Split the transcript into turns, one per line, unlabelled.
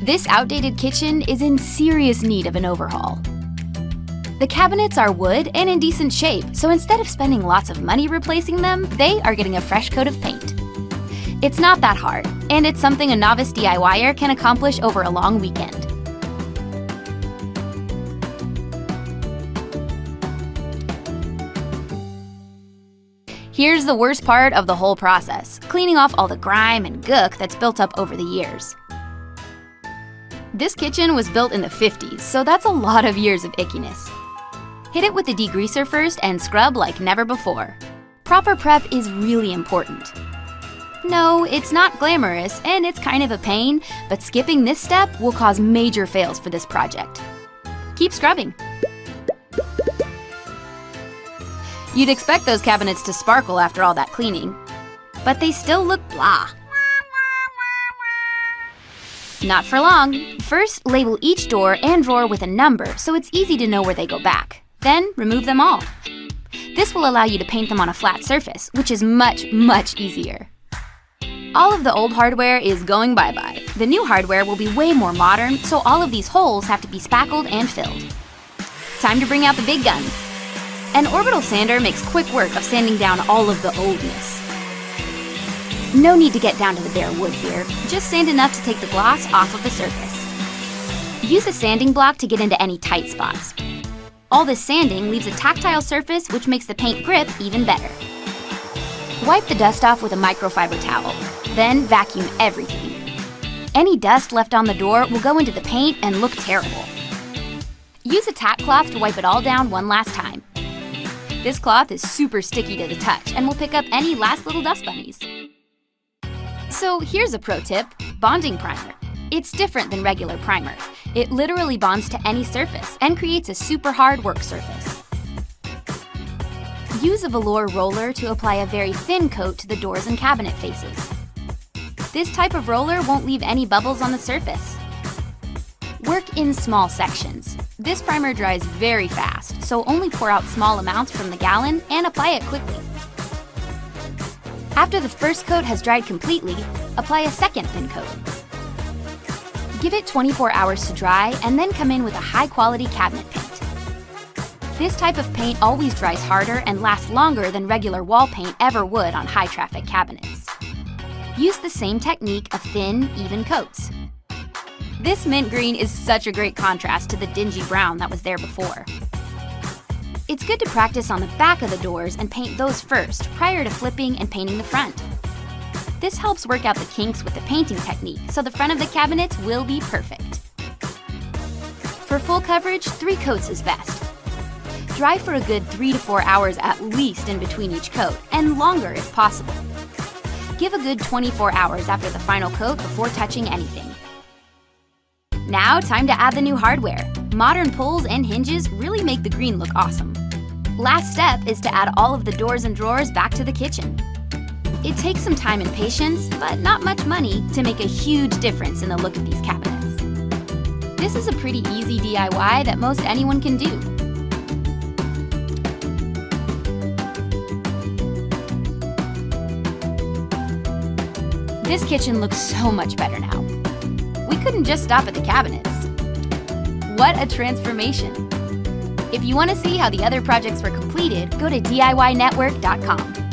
This outdated kitchen is in serious need of an overhaul. The cabinets are wood and in decent shape, so instead of spending lots of money replacing them, they are getting a fresh coat of paint. It's not that hard, and it's something a novice DIYer can accomplish over a long weekend. Here's the worst part of the whole process: cleaning off all the grime and gook that's built up over the years. This kitchen was built in the 50s, so that's a lot of years of ickiness. Hit it with the degreaser first and scrub like never before. Proper prep is really important. No, it's not glamorous, and it's kind of a pain, but skipping this step will cause major fails for this project. Keep scrubbing. You'd expect those cabinets to sparkle after all that cleaning, but they still look blah. Not for long. First, label each door and drawer with a number so it's easy to know where they go back. Then, remove them all. This will allow you to paint them on a flat surface, which is much, much easier. All of the old hardware is going bye-bye. The new hardware will be way more modern, so all of these holes have to be spackled and filled. Time to bring out the big guns. An orbital sander makes quick work of sanding down all of the oldness. No need to get down to the bare wood here, just sand enough to take the gloss off of the surface. Use a sanding block to get into any tight spots. All this sanding leaves a tactile surface which makes the paint grip even better. Wipe the dust off with a microfiber towel, then vacuum everything. Any dust left on the door will go into the paint and look terrible. Use a tack cloth to wipe it all down one last time. This cloth is super sticky to the touch and will pick up any last little dust bunnies. So here's a pro tip: bonding primer. It's different than regular primer. It literally bonds to any surface and creates a super hard work surface. Use a velour roller to apply a very thin coat to the doors and cabinet faces. This type of roller won't leave any bubbles on the surface. Work in small sections. This primer dries very fast, so only pour out small amounts from the gallon and apply it quickly. After the first coat has dried completely, apply a second thin coat. Give it 24 hours to dry and then come in with a high-quality cabinet paint. This type of paint always dries harder and lasts longer than regular wall paint ever would on high-traffic cabinets. Use the same technique of thin, even coats. This mint green is such a great contrast to the dingy brown that was there before. It's good to practice on the back of the doors and paint those first prior to flipping and painting the front. This helps work out the kinks with the painting technique, so the front of the cabinets will be perfect. For full coverage, 3 coats is best. Dry for a good 3 to 4 hours at least in between each coat, and longer if possible. Give a good 24 hours after the final coat before touching anything. Now, time to add the new hardware. Modern pulls and hinges really make the green look awesome. Last step is to add all of the doors and drawers back to the kitchen. It takes some time and patience, but not much money, to make a huge difference in the look of these cabinets. This is a pretty easy DIY that most anyone can do. This kitchen looks so much better now. We couldn't just stop at the cabinets. What a transformation! If you want to see how the other projects were completed, go to DIYnetwork.com.